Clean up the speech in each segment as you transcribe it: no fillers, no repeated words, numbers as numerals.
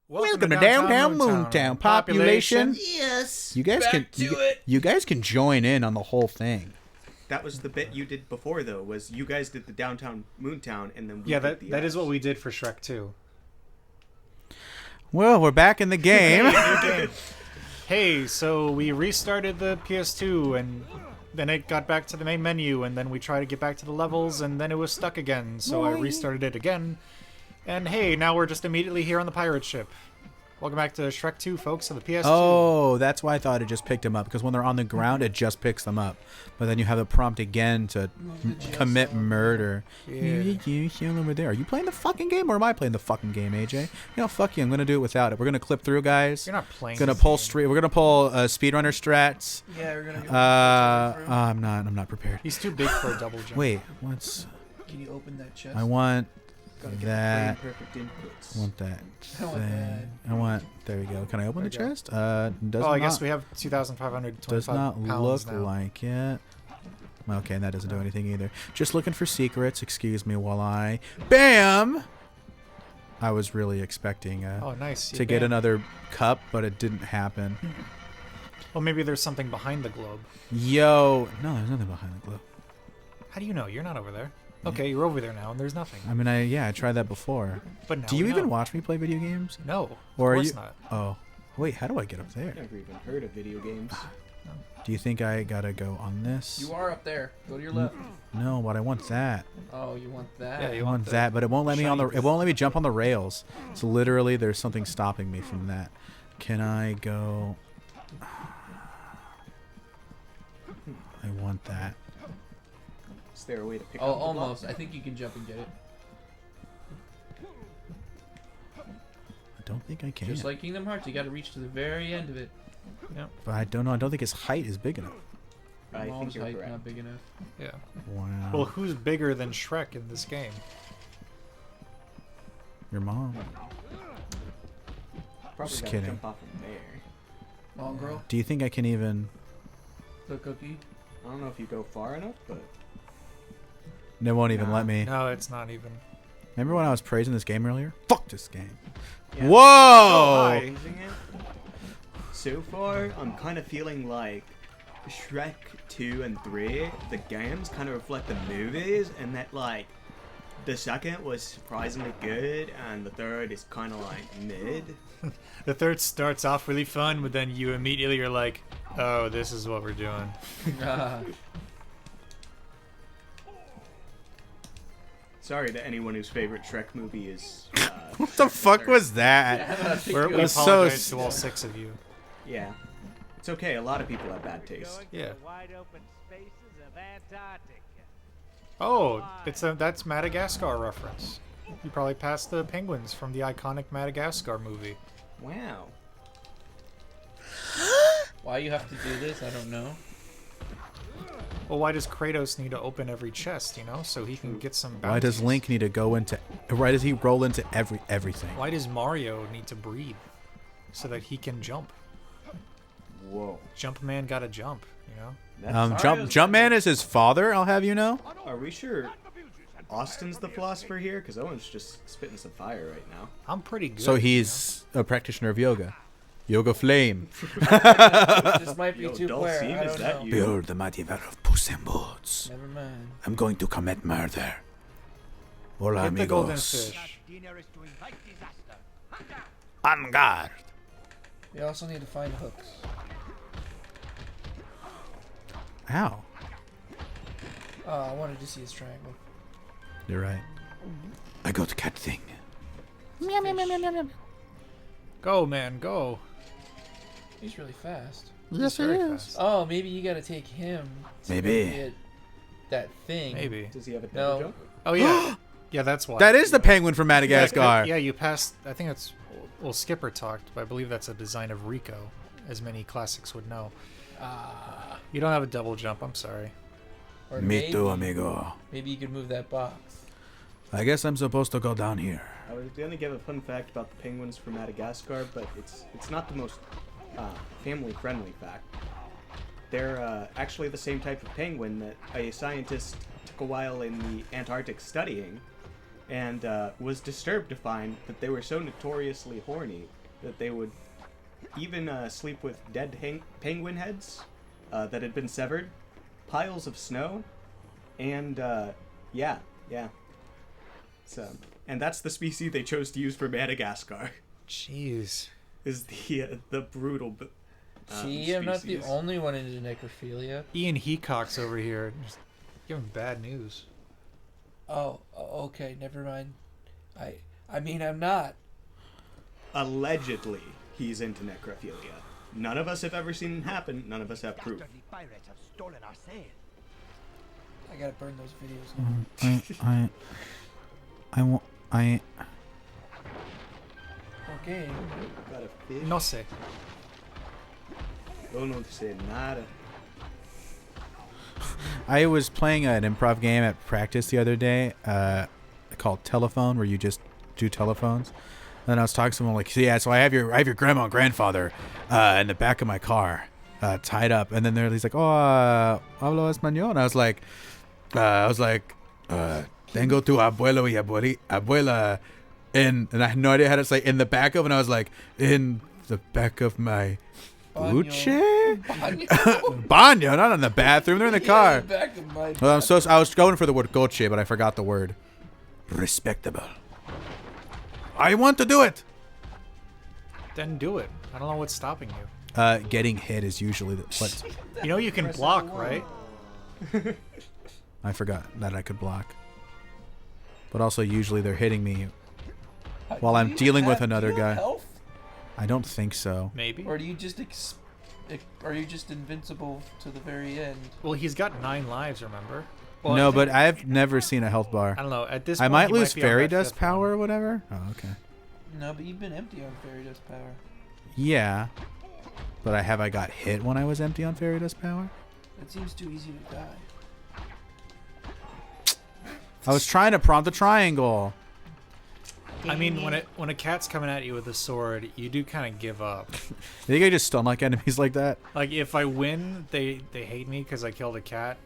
Welcome to downtown MoonTown. Population. Yes. You guys can join in on the whole thing. That was the bit you did before, though. Was you guys did the downtown MoonTown, and then we did that is what we did for Shrek 2. Well, we're back in the game. Hey, so we restarted the PS2, and then it got back to the main menu, and then we tried to get back to the levels, and then it was stuck again. So I restarted it again, and hey, now we're just immediately here on the pirate ship. Welcome back to Shrek 2, folks, on the PS2. Oh, that's why I thought it just picked them up, because when they're on the ground, it just picks them up. But then you have a prompt again to commit murder. Yeah. You over there. Are you playing the fucking game, or am I playing the fucking game, AJ? You know, fuck you. I'm going to do it without it. We're going to clip through, guys. You're not playing We're going to pull speedrunner strats. Yeah, we're gonna go. I'm not prepared. He's too big for a double jump. Wait, what's... Can you open that chest? I want... that. Perfect inputs. I want that I want thing. I want. There we go. Can I open the chest? I guess we have 2,525 does not pounds look now. like it. Okay, and that doesn't do anything either. Just looking for secrets. Excuse me while I... Bam! I was really expecting nice. to get another cup, but it didn't happen. Well, maybe there's something behind the globe. Yo! No, there's nothing behind the globe. How do you know? You're not over there. Okay, you're over there now, and there's nothing. I mean, I tried that before. But now do you we even know. watch me play video games? No, Or of are course you? not. Oh, wait. How do I get up there? Never even heard of video games. Do you think I gotta go on this? You are up there. Go to your left. No, but I want that. Oh, you want that? Yeah, I you want that, but it won't let me on the. It won't let me jump on the rails. So literally, there's something stopping me from that. Can I go? I want that. Is there a way to pick Oh, up the block? almost. I think you can jump and get it. I don't think I can. Just like Kingdom Hearts, you got to reach to the very end of it. Yep. But I don't know. I don't think his height is big enough. I Mom's think you're height correct. not big enough. Yeah. Wow. Well, who's bigger than Shrek in this game? Your mom. Probably Just gotta kidding. jump off from there. Mom, girl, Do you think I can even? the cookie. I don't know if you go far enough, but They won't even let me. No, it's not even. Remember when I was praising this game earlier? Fuck this game. yeah. Whoa! Praising it. So far, I'm kind of feeling like Shrek 2 and 3, the games kind of reflect the movies, and that like the second was surprisingly good, and the third is kind of like mid. The third starts off really fun, but then you immediately are like, oh, this is what we're doing. Sorry to anyone whose favorite Shrek movie is. What the fuck was that? We was so apologize to all 6 of you. Yeah, it's okay. A lot of people have bad taste. Yeah. Wide open spaces of Antarctica. Oh, that's Madagascar reference. You probably passed the penguins from the iconic Madagascar movie. Wow. Why you have to do this, I don't know. Well, why does Kratos need to open every chest, you know, so he can get some bounties? Why does Link need to go into? Why does he roll into everything? Why does Mario need to breathe so that he can jump? Whoa. Jumpman gotta jump, you know? That's Jumpman is his father. I'll have you know. Are we sure Austin's the philosopher here? Because Owen's just spitting some fire right now. I'm pretty good. So he's a practitioner of yoga. Yoga flame. This might be Yo, too player. Dulcine, I is don't that know. you? Behold the mighty valor of Puss in Boots. Never mind. I'm going to commit murder. Hola, Get the golden amigos. fish. Dinner is to invite disaster. En garde. We also need to find hooks. Ow. Oh, I wanted to see his triangle. You're right. I got a cat thing. Go, man, go. He's really fast. Yes, Very it is. fast. Oh, maybe you gotta take him. to Maybe. go get that thing. Maybe. Does he have a double No. jump? Oh, yeah. Yeah, that's why. That is the penguin from Madagascar. Yeah, you passed. I think that's. Well, Skipper talked, but I believe that's a design of Rico, as many classics would know. You don't have a double jump. I'm sorry. Or Me maybe, too, amigo. Maybe you could move that box. I guess I'm supposed to go down here. I was gonna give a fun fact about the penguins from Madagascar, but it's not the most family-friendly fact. they're actually the same type of penguin that a scientist took a while in the Antarctic studying, and was disturbed to find that they were so notoriously horny that they would even sleep with dead penguin heads that had been severed, piles of snow, and yeah. So, and that's the species they chose to use for Madagascar. Jeez. Is the brutal. See, I'm not the only one into necrophilia. Ian Heacock's over here, just giving bad news. Oh, okay, never mind. I mean, I'm not. Allegedly, he's into necrophilia. None of us have ever seen it happen. None of us have proof. Dastardly pirates have stolen our sail. I gotta burn those videos. Okay. Got a fish. No sé. Yo no sé nada. I was playing an improv game at practice the other day called Telephone, where you just do telephones. And I was talking to someone like, yeah, so I have your grandma and grandfather in the back of my car tied up. And then he's like, oh, hablo español. And I was like, tengo tu abuelo y abuela and I had no idea how to say in the back of, and I was like, in the back of my Uche? Baño, not in the bathroom. They're in the car. In the back of my Well, I was going for the word coche, but I forgot the word. Respectable. I want to do it. Then do it. I don't know what's stopping you. Getting hit is usually what. You know you can Press block, L1. right? I forgot that I could block. But also, usually they're hitting me while I'm dealing with another do you have guy. health? I don't think so. Maybe. Or do you just are you just invincible to the very end? Well, he's got 9 lives, remember? Well, No, I think- but I've never seen a health bar. I don't know. At this I point, might he lose be on fairy that dust 5th power or one. whatever. Oh, okay. No, but you've been empty on fairy dust power. Yeah. But I got hit when I was empty on fairy dust power? That seems too easy to die. I was trying to prompt the triangle. I mean, when a cat's coming at you with a sword, you do kind of give up. You think I just stun like enemies like that? Like, if I win, they hate me because I killed a cat.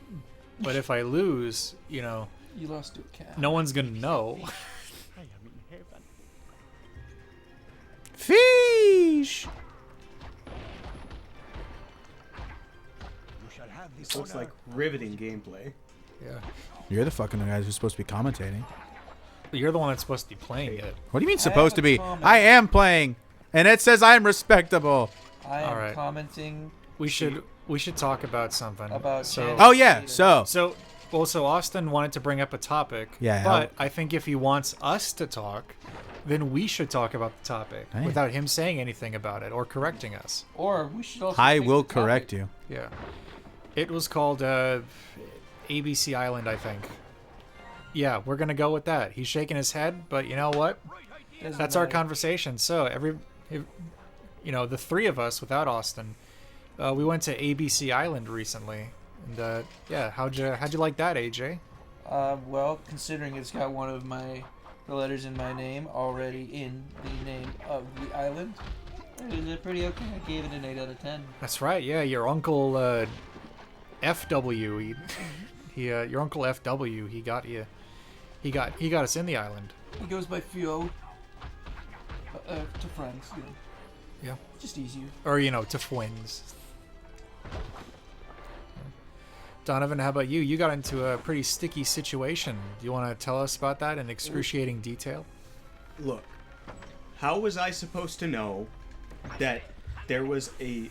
But if I lose, you know, You lost to a cat. no one's gonna know. I am in heaven. Fish! You shall have This this looks honor. like riveting gameplay. Yeah. You're the fucking guys who's supposed to be commentating. But you're the one that's supposed to be playing it. What do you mean I supposed to have a be? comment. I am playing, and it says I'm respectable. I am Alright. commenting We should talk about something. about so. Channel Oh yeah, Cheetah. so So Austin wanted to bring up a topic. Yeah, But I think if he wants us to talk, then we should talk about the topic Hey. without him saying anything about it or correcting us. Or we should also. I pick will the topic. correct you. Yeah. It was called ABC Island, I think. Yeah, we're gonna go with that. He's shaking his head, but you know what? Doesn't That's our matter. conversation. So the 3 of us without Austin, we went to ABC Island recently, and yeah, how'd you like that, AJ? Well, considering it's got one of the letters in my name already in the name of the island, it was pretty okay. I gave it an 8 out of 10. That's right. Yeah, your uncle FW, your uncle FW, he got you. He got us in the island. He goes by Fio. To friends, you know. Yeah. Just easier. Or, to twins. Donovan, how about you? You got into a pretty sticky situation. Do you want to tell us about that in excruciating detail? Look, how was I supposed to know that there was a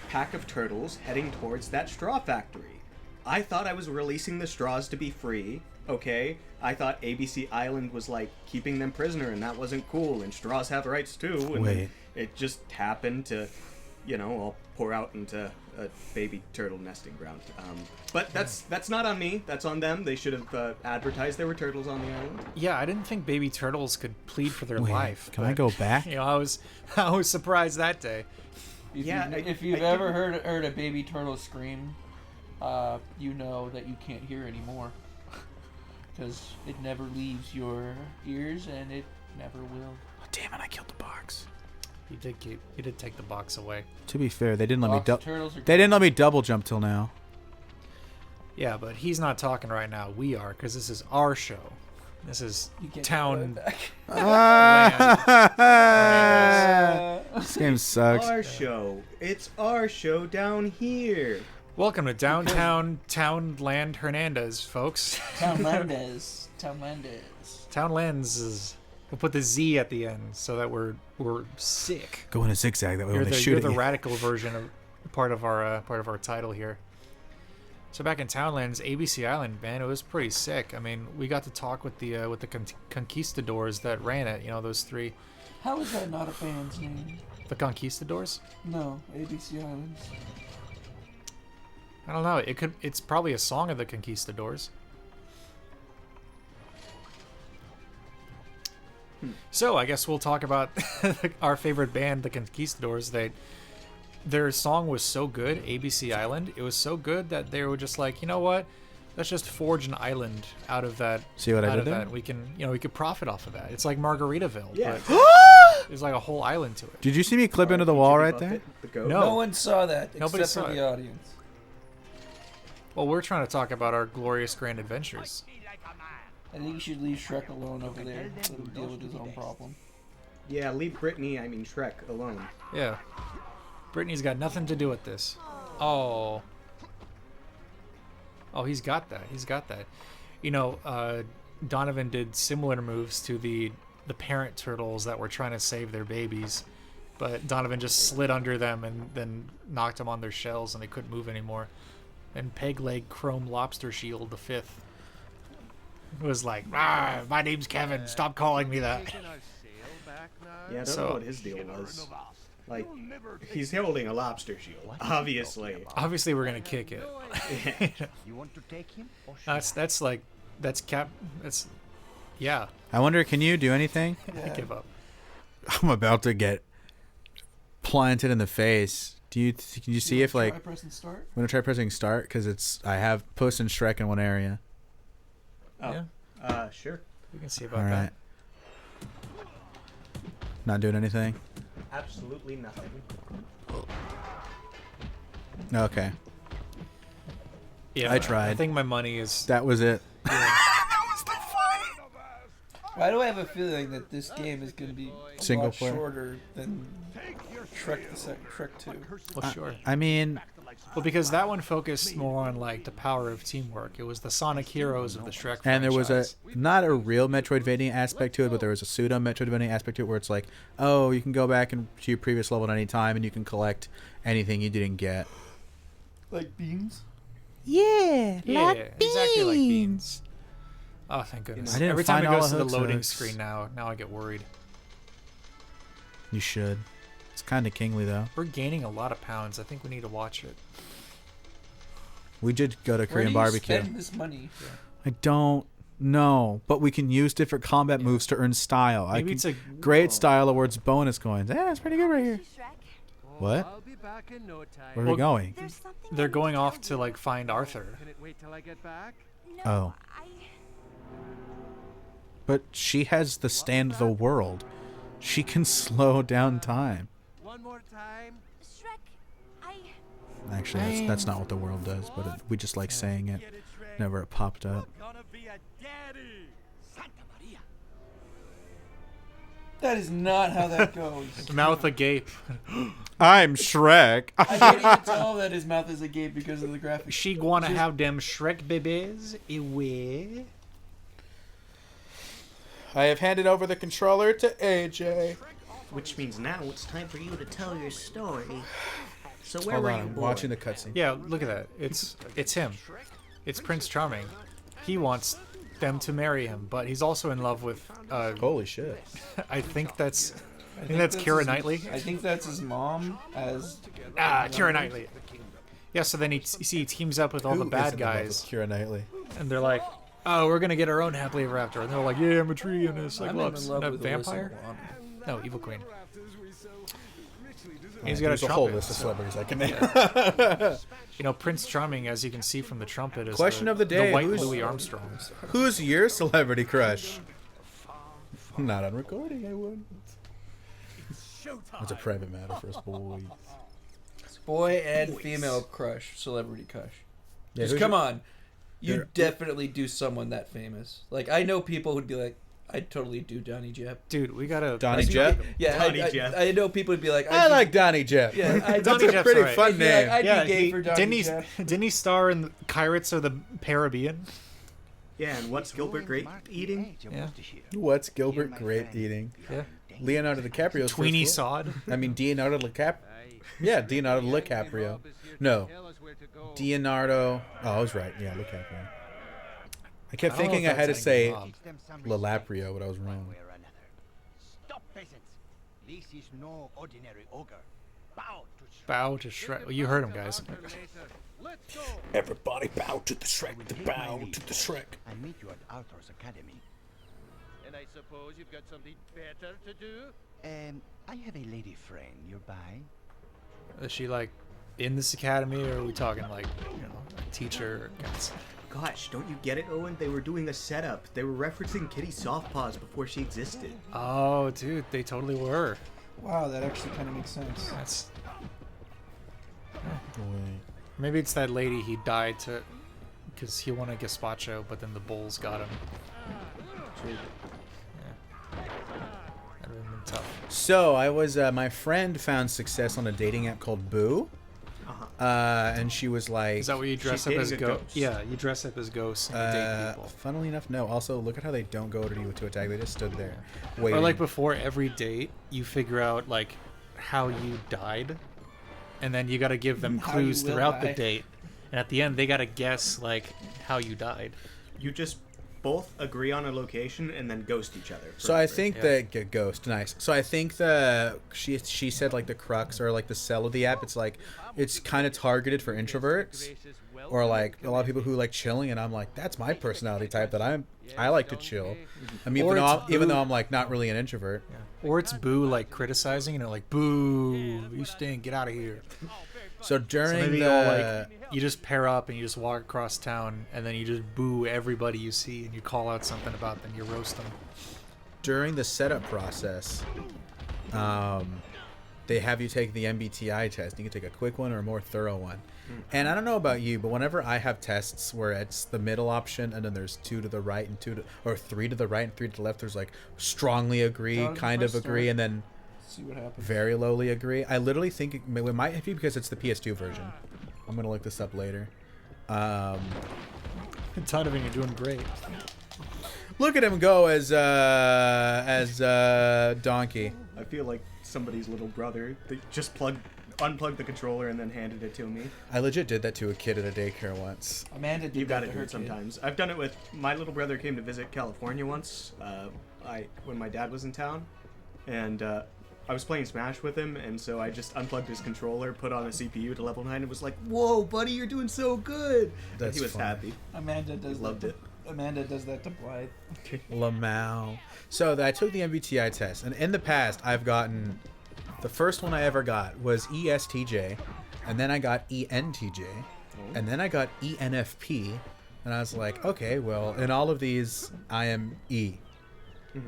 pack of turtles heading towards that straw factory? I thought I was releasing the straws to be free, okay? I thought ABC Island was like keeping them prisoner, and that wasn't cool, and straws have rights too, and Wait. it just happened to, I'll pour out into a baby turtle nesting ground. But that's not on me, that's on them. They should have advertised there were turtles on the island. Yeah, I didn't think baby turtles could plead for their Wait, life. can I but, go back? I was surprised that day. If you've ever heard a baby turtle scream, you know that you can't hear anymore. Because it never leaves your ears, and it never will. Oh, damn it! I killed the box. You did take the box away. To be fair, they didn't let me Box double. turtles are They didn't let me double jump till now. Yeah, but he's not talking right now. We are, because this is our show. This is You can't town. go back. This game sucks. Our show. It's our show down here. Welcome to downtown Townland Hernandez, folks. Townlandez. Townlands is. We'll put the Z at the end so that we're sick. Go in a zigzag. That way You're when they the, shoot you're at the you. radical version of part of our title here. So back in Townlands, ABC Island, man, it was pretty sick. I mean, we got to talk with the conquistadors that ran it. You know, those three. How is that not a band's name? The conquistadors? No, ABC Islands. I don't know. It's probably a song of the conquistadors. So I guess we'll talk about our favorite band, the Conquistadors. Their song was so good, ABC Island. It was so good that they were just like, you know what? Let's just forge an island out of that. See what I out did of there? that. We could profit off of that. It's like Margaritaville, Yeah. but there's like a whole island to it. Did you see me clip into the wall right there? The goat. No. No one saw that Nobody except saw for it. the audience. Well, we're trying to talk about our glorious grand adventures. I think you should leave Shrek alone over there. Let him deal with his own problem. Yeah, leave Shrek alone. Yeah. Brittany's got nothing to do with this. Oh. Oh, he's got that. He's got that. You know, Donovan did similar moves to the parent turtles that were trying to save their babies, but Donovan just slid under them and then knocked them on their shells and they couldn't move anymore. And Peg Leg Chrome Lobster Shield the fifth was like, "Ah, my name's Kevin. Stop calling me that." Yeah, I don't So- know what his deal was. Like, he's holding a lobster shield, obviously. Obviously, we're gonna kick it. You want to take him? Or Yeah. I wonder, can you do anything? I give up. I'm about to get planted in the face. Can you see if like Try pressing start? I'm gonna try pressing start because I have Puss and Shrek in one area. Oh, Yeah. sure. We can see about All right. that. Not doing anything. Absolutely nothing. Okay, Yeah, I tried. I think my money is. that was it. Why do I have a feeling that this game is going to be a Single lot player? shorter than Shrek 2? Well, sure. I mean, Well, because that one focused more on like the power of teamwork. It was the Sonic Heroes of the Shrek and there was a franchise. not a real Metroidvania aspect to it, but there was a pseudo Metroidvania aspect to it where it's like, oh, you can go back and to your previous level at any time, and you can collect anything you didn't get. Like beans? Yeah, Yeah, exactly like beans. Oh, thank goodness! I didn't Every time find it all goes the to the hooks. loading screen now I get worried. You should. It's kind of kingly though. We're gaining a lot of pounds. I think we need to watch it. We did go to Where Korean do you barbecue. spend this money? I don't know, but we can use different combat moves to earn style. Maybe it's a Great style awards bonus coins. Yeah, it's pretty good right here. What? I'll be back in no time. Where are we going? they're going off to like find Arthur. Can it wait till I get back? Oh. But she has the stand of the world. She can slow down time. One more time. Actually, that's not what the world does, but we just like saying it. Get it, Shrek. Never it popped up. Gonna be a daddy. Santa Maria. That is not how that goes. Mouth agape. I'm Shrek. I can't even tell that his mouth is agape because of the graphics. She wanna have them Shrek babies away. I have handed over the controller to AJ. Which means now it's time for you to tell your story. So where Hold were on, you I'm born? watching the cutscene. Yeah, look at that. It's him. It's Prince Charming. He wants them to marry him, but he's also in love with. Holy shit. I think that's Keira his- Knightley. I think that's his mom as... Keira Knightley. Yeah, so then he teams up with all the bad guys, Keira Knightley. and they're like, "Oh, we're gonna get our own happily ever after." And they're like, "Yeah, I'm a tree and a I'm in cyclops love and a with vampire." Alyssa Milano. No, evil queen. He's He's got There's a a whole trumpet. list of celebrities I can name. You know, Prince Charming, as you can see from the trumpet, is Question of the day, white who's- Louis Armstrong. Who's your celebrity crush? Not on recording, I wouldn't. That's a private matter for us boys. Boy and female crush, celebrity crush. Yeah, Just who's come your- on. You There- definitely do someone that famous. Like, I know people who'd be like, I'd totally do Donnie Jep. Dude, we gotta. Donnie Jep? Yeah, Donnie Jep. I know people would be like, I like Donnie Jep. Yeah, That's Donnie a Jep's pretty alright. fun I'd be like, name. I'd Yeah, be gay for Donnie didn't he? Jep. Didn't he star in Pirates of the Caribbean? Yeah, and what's Gilbert Grape eating? Yeah. What's Gilbert Grape eating? Yeah. Leonardo DiCaprio's Tweenie first role. Sod. I mean, Leonardo DiCaprio. Yeah, Leonardo DiCaprio. No. Leonardo. Oh, I was right. Yeah, DiCaprio. I kept I don't know thinking if I had to that's say Bob. LaLaprio, but I was wrong. Stop, peasants. This is no ordinary ogre. Bow to Shrek. Bow to Shrek. Well, you heard him, guys. Let's go. Everybody bow to the Shrek. I will The take bow my leave to the Shrek. and meet you at Arthur's Academy. And I suppose you've got something better to do? I have a lady friend nearby. Is she like in this academy, or are we talking like, you know, a teacher? Gosh, don't you get it, Owen? They were doing a setup. They were referencing Kitty Softpaws before she existed. Oh, dude, they totally were. Wow, that actually kind of makes sense. That's Wait. maybe it's that lady he died to, because he won a gazpacho, but then the bulls got him. Yeah. That would have been tough. So I was, my friend found success on a dating app called Boo. And she was like, Is that where you dress up dating as a ghosts? ghost. Yeah, you dress up as ghosts and you date people. funnily enough, no. Also, look at how they don't go to you to attack. They just stood there waiting. Or like before every date, you figure out like how you died, and then you got to give them How clues you will throughout die. the date, and at the end they got to guess like how you died. You just both agree on a location and then ghost each other. So I forever. think Yeah. that Ghost, nice. So I think she said like the crux or like the sell of the app. It's like it's kind of targeted for introverts or like a lot of people who like chilling. And I'm like, that's my personality type. That I like to chill. I mean, Or even it's though I'm like not really an introvert. Or it's Boo like criticizing, you know, like Boo, you stink, get out of here. So So during maybe the you'll, like, you just pair up and you just walk across town, and then you just boo everybody you see, and you call out something about them, you roast them. during the setup process, they have you take the MBTI test. You can take a quick one or a more thorough one. And I don't know about you, but whenever I have tests where it's the middle option and then there's 2 to the right and 3 to the right and 3 to the left, there's like strongly agree, Done. kind of Press agree, start. and then See what happens. very lowly agree. I literally think it might be because it's the PS2 version. I'm gonna look this up later. Donovan, you're doing great. Look at him go as Donkey. I feel like somebody's little brother. They just unplugged the controller and then handed it to me. I legit did that to a kid at a daycare once. Amanda did You that gotta to do her it kid. sometimes. I've done it with my little brother. Came to visit California once. When my dad was in town, and I was playing Smash with him, and so I just unplugged his controller, put on a CPU to level 9, and was like, "Whoa, buddy, you're doing so good!" And That's he was funny. happy. Amanda does Loved that. it. Amanda does that to Blythe. Lamau. So I took the MBTI test, and in the past, I've gotten the first one I ever got was ESTJ, and then I got ENTJ, and then I got ENFP, and I was like, okay, well, in all of these, I am E.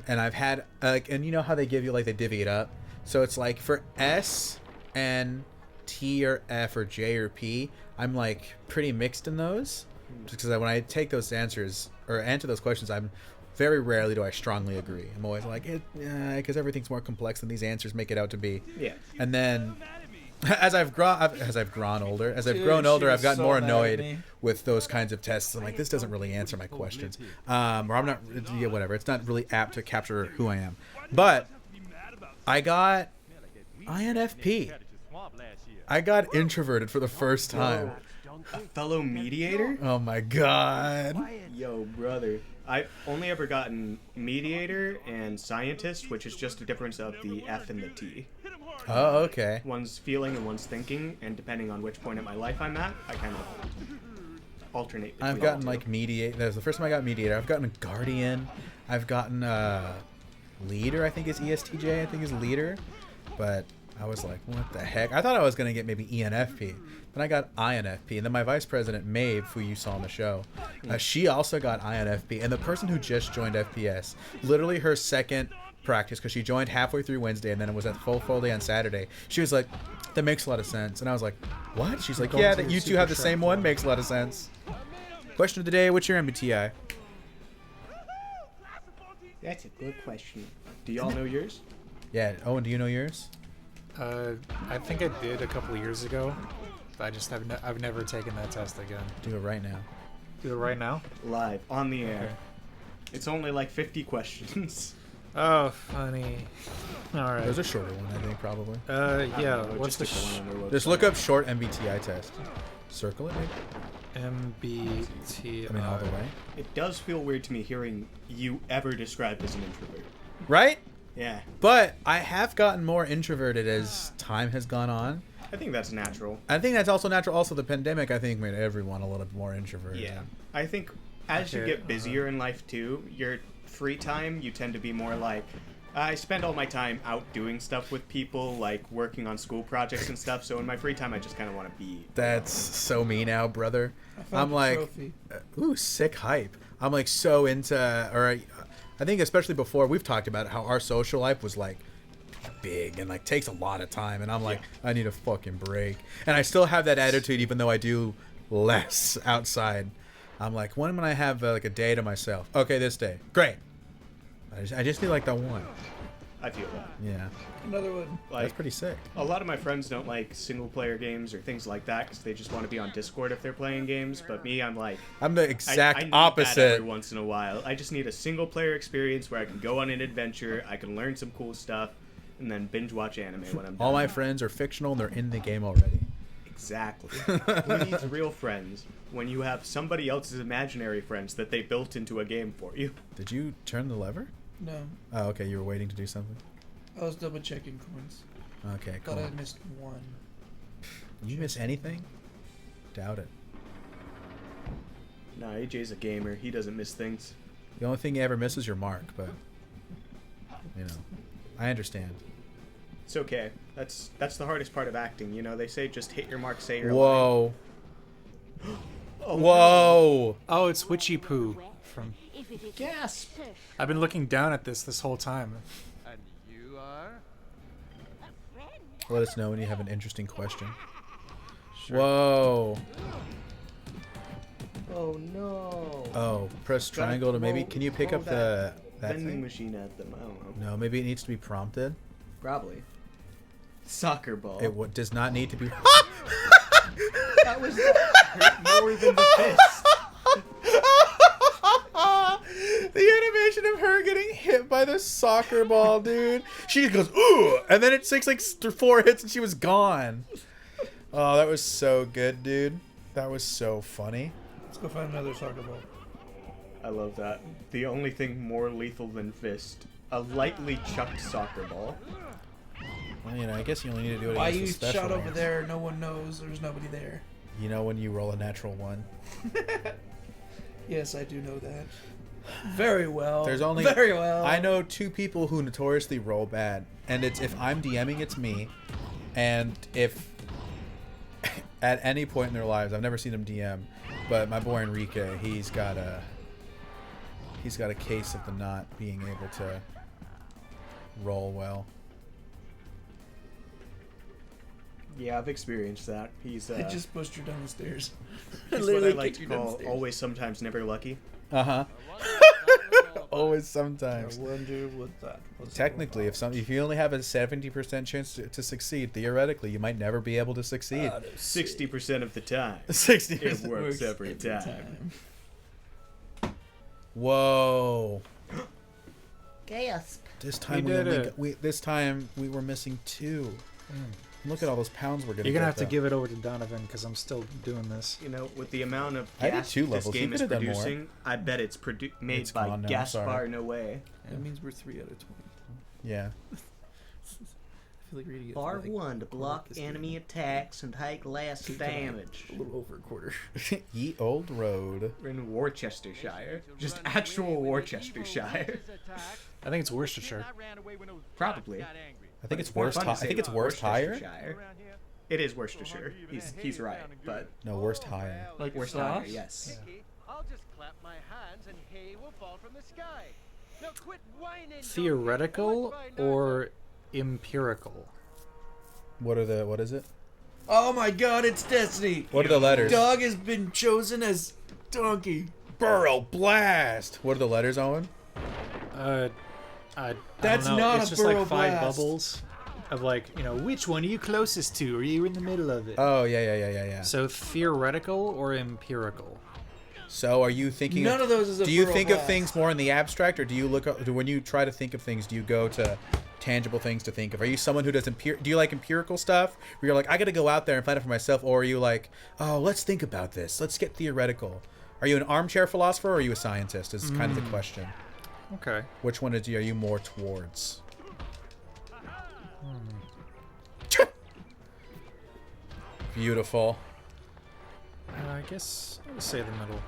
And I've had like, and you know how they give you like they divvy it up, so it's like for S and T or F or J or P, I'm like pretty mixed in those, because when I take those answers or answer those questions, I'm very rarely do I strongly agree. I'm always like, because everything's more complex than these answers make it out to be. Yeah. And then, as I've grown older, Dude, I've she gotten was so more mad at annoyed me. with those kinds of tests. I'm like, this doesn't really answer my questions, or I'm not, yeah, whatever. It's not really apt to capture who I am. But I got INFP. I got introverted for the first time. A fellow mediator? Oh my god. Yo, brother. I've only ever gotten mediator and scientist, which is just a difference of the F and the T. Oh, okay. One's feeling and one's thinking, and depending on which point in my life I'm at, I kind of alternate between I've the gotten two. like mediate. That was the first time I got mediator. I've gotten a guardian. I've gotten leader. I think is ESTJ. I think is leader. But I was like, what the heck? I thought I was gonna get maybe ENFP, but I got INFP. And then my vice president Maeve, who you saw on the show, she also got INFP. And the person who just joined FPS, literally her second practice because she joined halfway through Wednesday and then it was a full day on Saturday. She was like, that makes a lot of sense. And I was like, what? She's like, yeah, that you two have the same one. Makes a lot of sense. Question of the day, what's your MBTI? That's a good question. Do y'all know yours? Yeah. Owen, do you know yours? I think I did a couple of years ago. But I just I've never taken that test again. Do it right now. Do it right now? Live, on the air. Okay. It's only like 50 questions. Oh, funny. All right. There's a shorter one, I think, probably. Yeah. know, What's the just stick the one on their Just website. look up short MBTI test. Circle it, maybe? MBTI? I mean, all the way. It does feel weird to me hearing you ever described as an introvert. Right? Yeah, But I have gotten more introverted as time has gone on. I think that's natural. I think that's also natural. Also, the pandemic, I think, made everyone a little bit more introverted. Yeah, I think as you Okay, get busier in life too, your free time, you tend to be more like, I spend all my time out doing stuff with people, like working on school projects and stuff. So in my free time, I just kind of want to be. That's so me now, brother. I found I'm a like, trophy. ooh, sick hype. I'm like so into, or I think especially before we've talked about how our social life was like big and like takes a lot of time, and I'm like, I need a fucking break. And I still have that attitude even though I do less outside. I'm like, when am I have like a day to myself? Okay, this day, great. I just need like the one. I feel that. Yeah, Another one. that's Like, pretty sick. a lot of my friends don't like single player games or things like that because they just want to be on Discord if they're playing games. But me, I'm like, I'm the I exact need that opposite. every once in a while. I just need a single player experience where I can go on an adventure, I can learn some cool stuff, and then binge watch anime when I'm done. All my friends are fictional and they're in the game already. Exactly. Who needs real friends when you have somebody else's imaginary friends that they built into a game for you? Did you turn the lever? No, Oh, okay. You were waiting to do something. I was double checking coins. Okay, cool. Thought I missed one. You miss anything? Doubt it. Nah, AJ's a gamer. He doesn't miss things. The only thing you ever miss is your mark, but you know, I understand. It's okay. That's the hardest part of acting. You know, they say just hit your mark, say your line. Whoa! Oh, Whoa! Oh, it's Witchy Poo from. Gasp! I've been looking down at this whole time. And you are? Let us know when you have an interesting question. Whoa! Oh no! Oh, press triangle to maybe. Can you pick up the that vending thing? machine at them? I don't know. No, maybe it needs to be prompted. Probably. Soccer ball. It does not need to be. That was hurt more than the fist. The animation of her getting hit by the soccer ball, dude. She goes, ooh, and then it takes like 4 hits and she was gone. Oh, that was so good, dude. That was so funny. Let's go find another soccer ball. I love that. The only thing more lethal than fist: a lightly chucked soccer ball. Well, you know, I guess you only need to do it Why against you the special shot over ones. there? No one knows. There's nobody there. You know when you roll a natural 1. Yes, I do know that. Very well. There's only very well. I know 2 people who notoriously roll bad, and it's if I'm DMing, it's me, and if at any point in their lives, I've never seen them DM, but my boy Enrique, he's got a case of the not being able to roll well. Yeah, I've experienced that. He's I just pushed her down the stairs. he's what I literally like kicked to you down the call stairs. always, sometimes, never lucky. Uh-huh. Always sometimes. I wonder what that was. Technically, if you only have a 70% chance to succeed, theoretically, you might never be able to succeed. 60% of the time, 60%. it works every time. Whoa. Gasp. This time We we, did only it. this time we were missing 2. Look at all those pounds we're gonna. You're gonna get, have to though. give it over to Donovan because I'm still doing this. You know, with the amount of I did gas 2 this levels. You game is could've done more. producing, I bet it's made It's by gone now, Gaspar sorry. Noé. That means we're 3 out of 20. Yeah. I feel like we're gonna get Bar like, 1 to block this enemy game. attacks and take less damage. A little over a quarter. Ye old road. We're in Worcestershire. Just actual Worcestershire. I think it's Worcestershire. Probably. I think it's more worst. fun to I say think it's worst higher. Worcestershire. It is Worcestershire. He's right, but No, worst higher. Like worst sauce? higher, yes. I'll just clap my hands and hay will fall from the sky. Now quit whining, Theoretical or empirical? What is it? Oh my god, it's Destiny! What are the letters? Dog has been chosen as donkey. Burrow Blast. What are the letters, Owen? I That's don't know. not it's a just like Burrow 5 Blast. bubbles of like, which one are you closest to? Are you in the middle of it? Oh, yeah. So theoretical or empirical? So are you thinking None of those is a Do you Burrow think of Blast. things more in the abstract, or do you when you try to think of things, do you go to tangible things to think of? Are you someone who does do you like empirical stuff where you're like, I got to go out there and find it for myself, or are you like, oh, let's think about this, let's get theoretical? Are you an armchair philosopher, or are you a scientist is kind of the question. Okay. Which one are you more towards? Beautiful. I guess I would say the middle.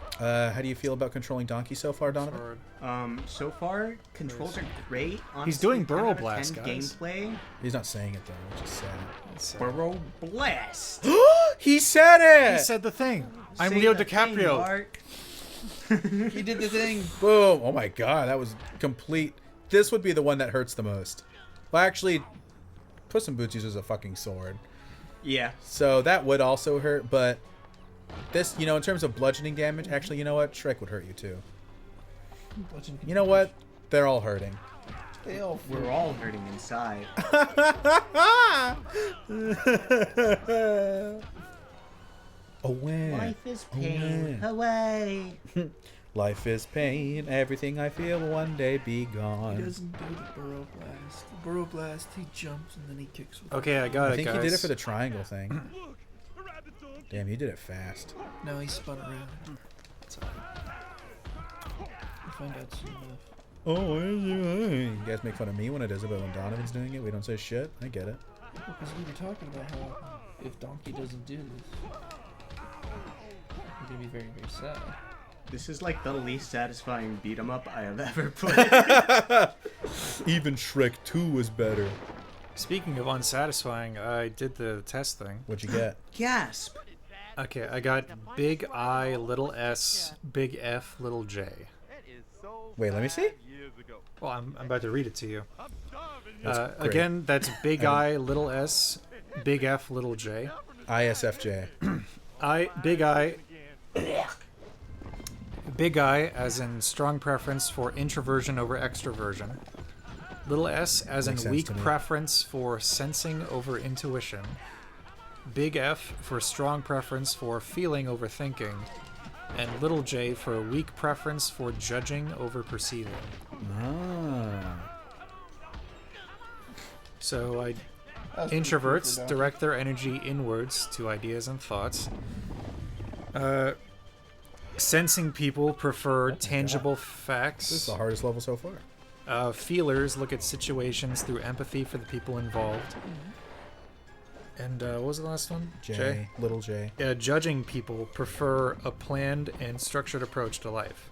How do you feel about controlling Donkey so far, Donovan? Or- So far, controls are great. Honestly, He's doing 10 Burrow out of 10 Blast, guys. Gameplay. He's not saying it though, which is sad. It's, Burrow Blast. He said it! he said the thing. I'm Say Leo the thing, DiCaprio. Mark. He did the thing. Boom! Oh my god, that was complete. This would be the one that hurts the most. Well, actually, Puss in Boots uses a fucking sword. Yeah. So that would also hurt, but this, in terms of bludgeoning damage, actually, you know what? Shrek would hurt you too. You know what? They're all hurting. We're all hurting inside. Away. Life is pain. Away. Life is pain. Everything I feel will one day be He gone. doesn't do the Burrow Blast. The Burrow Blast, he jumps and then he kicks with Okay, I got I it, think guys. he did it for the triangle thing. Damn, he did it fast. it. No, he spun around. I find out soon enough. Oh, you guys make fun of me when it is, but when Donovan's doing it, we don't say shit. I get it. Because we were talking about how if Donkey doesn't do this, I'm gonna be very, very sad. This is like the least satisfying beat 'em up I have ever played. Even Shrek 2 was better. Speaking of unsatisfying, I did the test thing. What'd you get? Gasp. Okay, I got big I, little s, big F, little j. Wait, let me see. Well, I'm about to read it to you. That's great. Again, that's big I, little s, big F, little j. ISFJ. Big I as in strong preference for introversion over extroversion. Little s as Makes in sense weak to me. preference for sensing over intuition. Big F for strong preference for feeling over thinking. And little j for a weak preference for judging over perceiving. Ah. So That was pretty cool for introverts Donkey. direct their energy inwards to ideas and thoughts. Sensing people prefer tangible This is facts. the hardest level so far. Feelers look at situations through empathy for the people involved. And what was the last one? J. Little J. Judging people prefer a planned and structured approach to life.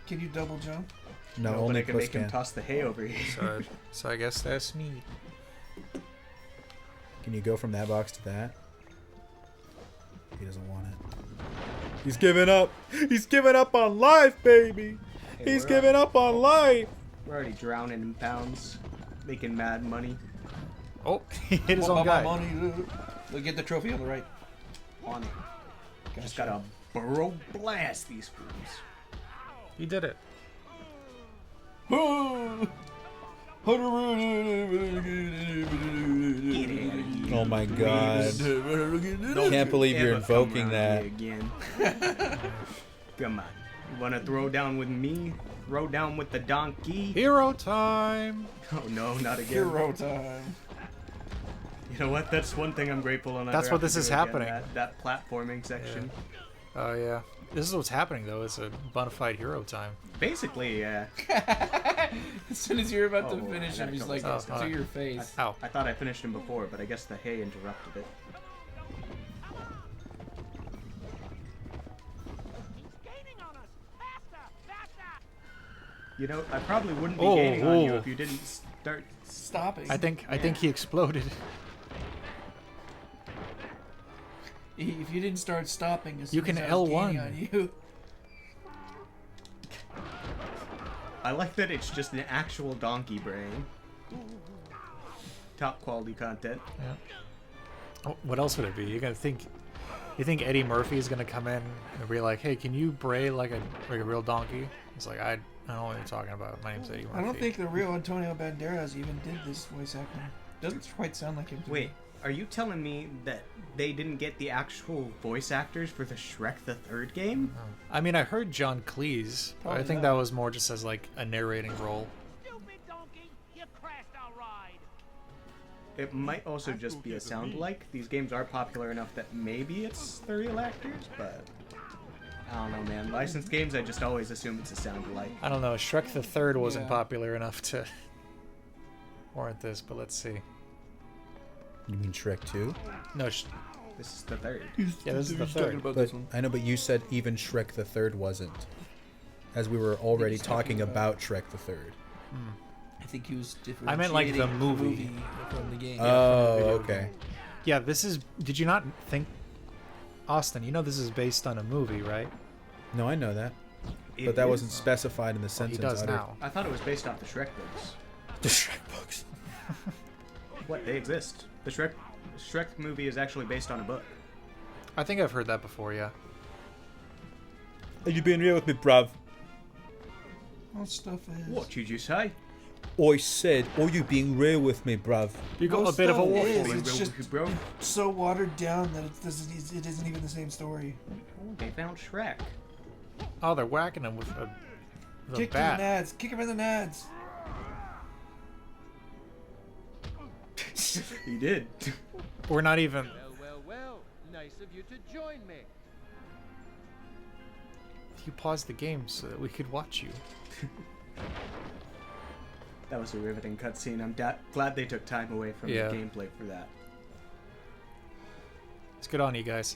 Can you double jump? No, but only I can Puss make him can. toss the hay over here. So I guess that's me. Can you go from that box to that? He doesn't want it. He's giving up. He's giving up on life, baby. Hey, He's we're giving up on life. We're already drowning in pounds, making mad money. Oh, he hit his What own about guy. my money? Look, get the trophy on the right. On it. Just gotta Burrow Blast these fools. He did it. Get out of here. Oh my god. Don't Can't believe you're ever come invoking around that. me again. Come on. You wanna throw down with me? Throw down with the donkey? Hero time. Oh no, not again. Hero time. You know what? That's one thing I'm grateful on. That's what this is happening. That platforming section. Oh yeah. This is what's happening though. It's a bona fide hero time. Basically, yeah. As soon as you're about to Oh, finish I him, gotta he's come like, with this. to your face. Ow. I thought I finished him before, but I guess the hay interrupted it. You know, I probably wouldn't be Oh, gaining on you oh. if you didn't start. Stopping. I think he exploded. If you didn't start stopping, as You soon can as I was L1. gaining on you. I like that it's just an actual donkey brain. Top quality content. Yeah. Oh, what else would it be? You think Eddie Murphy is gonna come in and be like, "Hey, can you bray like a real donkey?" It's like I don't know what you're talking about. My name's Eddie Murphy. I don't think the real Antonio Banderas even did this voice acting. Doesn't quite sound like him. To Wait, me. are you telling me that they didn't get the actual voice actors for the Shrek the Third game? I mean, I heard John Cleese, but I think that was more just as like a narrating role. Stupid donkey, you crashed our ride. It might also just be a sound like. These games are popular enough that maybe it's the real actors, but I don't know, man. Licensed games, I just always assume it's a sound alike. I don't know. Shrek the Third wasn't Yeah. popular enough to warrant this, but let's see. You mean Shrek 2? No, This is the third. yeah, this is the third. But I know, but you said even Shrek the Third wasn't, as we were already talking about Shrek the Third. I think he was different. I meant, like, the movie. from the game. Oh, okay. Yeah, this is. Did you not think, Austin? You know this is based on a movie, right? No, I know that, It but that is? wasn't specified in the Well, he sentence. does uttered. now. I thought it was based off the Shrek books. The Shrek books. What? They exist. The Shrek movie is actually based on a book. I think I've heard that before. Yeah. Are you being real with me, bruv? Most stuff is. What did you say? I said, are you being real with me, bruv? You got a Most bit of a stuff wolf. is. Being It's real just- with you, bro. So watered down that it isn't even the same story. Oh, they found Shrek. Oh, they're whacking him with a Kick bat. the nads. Kick him in the nads. He did. We're not even. Well. Nice of you to join me. You paused the game so that we could watch you. That was a riveting cutscene. I'm glad they took time away from Yeah. the gameplay for that. It's good on you guys.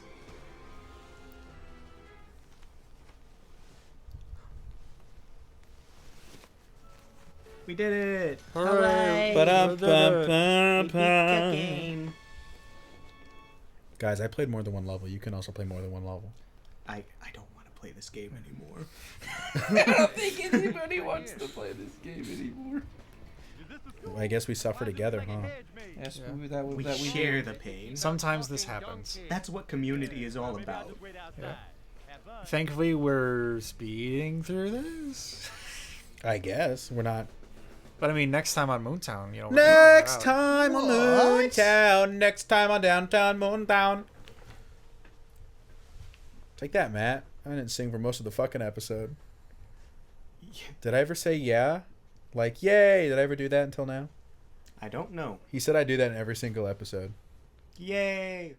We did it! Hooray! Ba-dum-bum-bum-bum. Game. Guys, I played more than one level. You can also play more than one level. I don't want to play this game anymore. I don't think anybody wants to play this game anymore. I guess we suffer together, huh? Yes, Yeah. that We that we share do. the pain. Sometimes this happens. That's what community is all about. Yeah. Thankfully, we're speeding through this. I guess we're not. But I mean, next time on MoonTown, you know. we're gonna figure Next out. time on MoonTown. Next time on Downtown MoonTown. Take that, Matt. I didn't sing for most of the fucking episode. Did I ever say yeah? Like, yay! Did I ever do that until now? I don't know. He said I do that in every single episode. Yay!